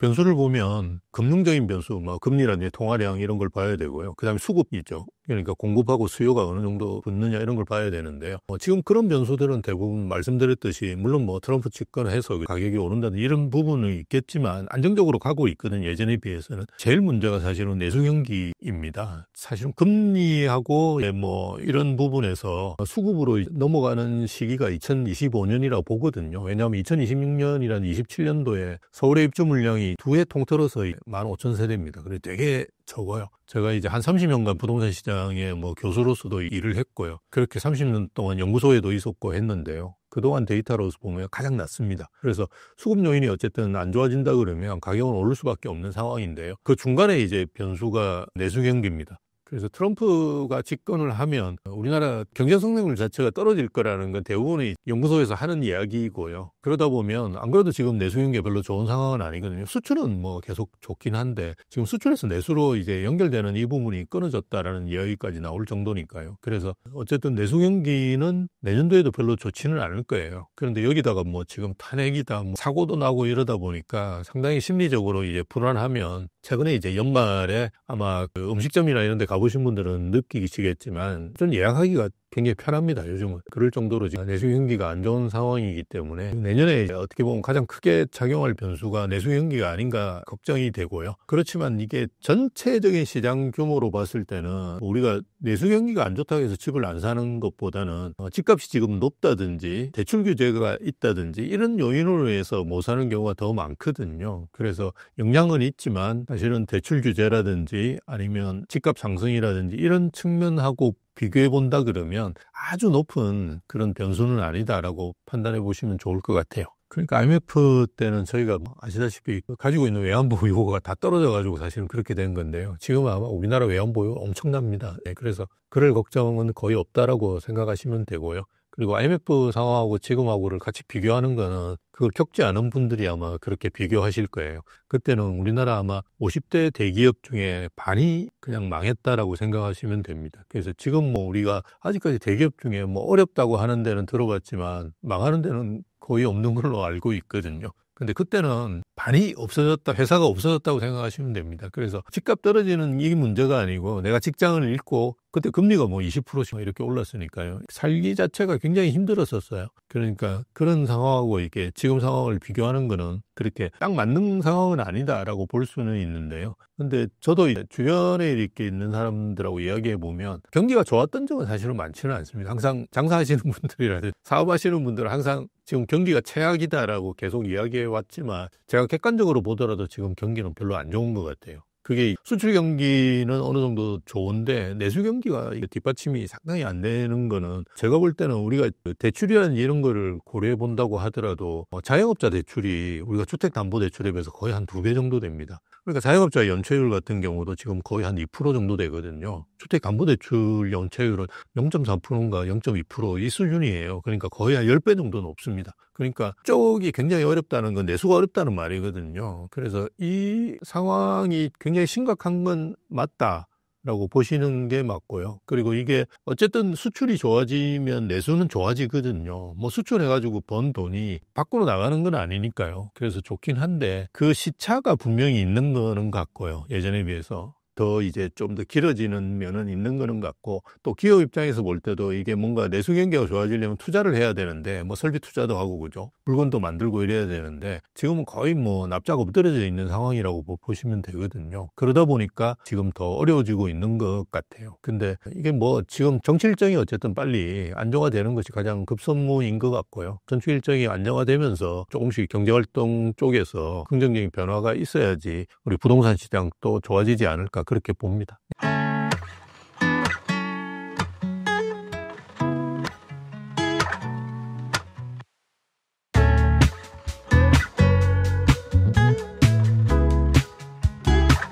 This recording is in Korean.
변수를 보면 금융적인 변수, 뭐 금리라든지 통화량 이런 걸 봐야 되고요. 그다음에 수급이죠. 그러니까 공급하고 수요가 어느 정도 붙느냐 이런 걸 봐야 되는데요. 지금 그런 변수들은 대부분 말씀드렸듯이 물론 뭐 트럼프 집권해서 가격이 오른다든 이런 부분은 있겠지만 안정적으로 가고 있거든요. 예전에 비해서는. 제일 문제가 사실은 내수 경기입니다. 사실은 금리하고 뭐 이런 부분에서 수급으로 넘어가는 시기가 2025년이라고 보거든요. 왜냐하면 2026년이라는 27년도에 서울의 입주 물량이 두 해 통틀어서 15,000세대입니다. 그래 되게 적어요. 제가 이제 한 30년간 부동산 시장에 뭐 교수로서도 일을 했고요. 그렇게 30년 동안 연구소에도 있었고 했는데요. 그동안 데이터로서 보면 가장 낮습니다. 그래서 수급 요인이 어쨌든 안 좋아진다 그러면 가격은 오를 수밖에 없는 상황인데요. 그 중간에 이제 변수가 내수 경기입니다. 그래서 트럼프가 집권을 하면 우리나라 경제 성장률 자체가 떨어질 거라는 건 대부분의 연구소에서 하는 이야기이고요. 그러다 보면 안 그래도 지금 내수 경기가 별로 좋은 상황은 아니거든요. 수출은 뭐 계속 좋긴 한데 지금 수출에서 내수로 이제 연결되는 이 부분이 끊어졌다라는 이야기까지 나올 정도니까요. 그래서 어쨌든 내수 경기는 내년도에도 별로 좋지는 않을 거예요. 그런데 여기다가 뭐 지금 탄핵이다, 뭐 사고도 나고 이러다 보니까 상당히 심리적으로 이제 불안하면 최근에 이제 연말에 아마 그 음식점이나 이런 데 가보신 분들은 느끼시겠지만 좀 예약하기가 굉장히 편합니다. 요즘은. 그럴 정도로 내수 경기가 안 좋은 상황이기 때문에 내년에 어떻게 보면 가장 크게 작용할 변수가 내수 경기가 아닌가 걱정이 되고요. 그렇지만 이게 전체적인 시장 규모로 봤을 때는 우리가 내수 경기가 안 좋다고 해서 집을 안 사는 것보다는 집값이 지금 높다든지 대출 규제가 있다든지 이런 요인으로 해서 못 사는 경우가 더 많거든요. 그래서 영향은 있지만 사실은 대출 규제라든지 아니면 집값 상승이라든지 이런 측면하고 비교해 본다 그러면 아주 높은 그런 변수는 아니다라고 판단해 보시면 좋을 것 같아요. 그러니까 IMF 때는 저희가 아시다시피 가지고 있는 외환 보유고가 다 떨어져가지고 사실은 그렇게 된 건데요. 지금은 아마 우리나라 외환 보유 엄청납니다. 그래서 그럴 걱정은 거의 없다라고 생각하시면 되고요. 그리고 IMF 상황하고 지금하고를 같이 비교하는 거는 그걸 겪지 않은 분들이 아마 그렇게 비교하실 거예요. 그때는 우리나라 아마 50대 대기업 중에 반이 그냥 망했다라고 생각하시면 됩니다. 그래서 지금 뭐 우리가 아직까지 대기업 중에 뭐 어렵다고 하는 데는 들어봤지만 망하는 데는 거의 없는 걸로 알고 있거든요. 근데 그때는 반이 없어졌다, 회사가 없어졌다고 생각하시면 됩니다. 그래서 집값 떨어지는 이 문제가 아니고 내가 직장을 잃고 그때 금리가 뭐 20%씩 이렇게 올랐으니까요. 살기 자체가 굉장히 힘들었었어요. 그러니까 그런 상황하고 이렇게 지금 상황을 비교하는 거는 그렇게 딱 맞는 상황은 아니다라고 볼 수는 있는데요. 근데 저도 주변에 이렇게 있는 사람들하고 이야기해 보면 경기가 좋았던 적은 사실은 많지는 않습니다. 항상 장사하시는 분들이라든지 사업하시는 분들은 항상 지금 경기가 최악이다라고 계속 이야기해 왔지만 제가 객관적으로 보더라도 지금 경기는 별로 안 좋은 것 같아요. 그게 수출 경기는 어느 정도 좋은데 내수 경기가 뒷받침이 상당히 안 되는 거는 제가 볼 때는 우리가 대출이라는 이런 거를 고려해 본다고 하더라도 자영업자 대출이 우리가 주택담보대출에 비해서 거의 한 2배 정도 됩니다. 그러니까 자영업자 연체율 같은 경우도 지금 거의 한 2% 정도 되거든요. 주택담보대출 연체율은 0.3%인가 0.2% 이 수준이에요. 그러니까 거의 한 10배 정도 높습니다. 그러니까 쪽이 굉장히 어렵다는 건 내수가 어렵다는 말이거든요. 그래서 이 상황이 굉장히 심각한 건 맞다라고 보시는 게 맞고요. 그리고 이게 어쨌든 수출이 좋아지면 내수는 좋아지거든요. 뭐 수출해가지고 번 돈이 밖으로 나가는 건 아니니까요. 그래서 좋긴 한데 그 시차가 분명히 있는 거는 같고요. 예전에 비해서. 더 이제 좀 더 길어지는 면은 있는 거는 같고 또 기업 입장에서 볼 때도 이게 뭔가 내수 경기가 좋아지려면 투자를 해야 되는데 뭐 설비 투자도 하고 그죠 물건도 만들고 이래야 되는데 지금은 거의 뭐 납작 엎드려져 있는 상황이라고 보시면 되거든요. 그러다 보니까 지금 더 어려워지고 있는 것 같아요. 근데 이게 뭐 지금 정치 일정이 어쨌든 빨리 안정화되는 것이 가장 급선무인 것 같고요. 정치 일정이 안정화되면서 조금씩 경제활동 쪽에서 긍정적인 변화가 있어야지 우리 부동산 시장 또 좋아지지 않을까 그렇게 봅니다.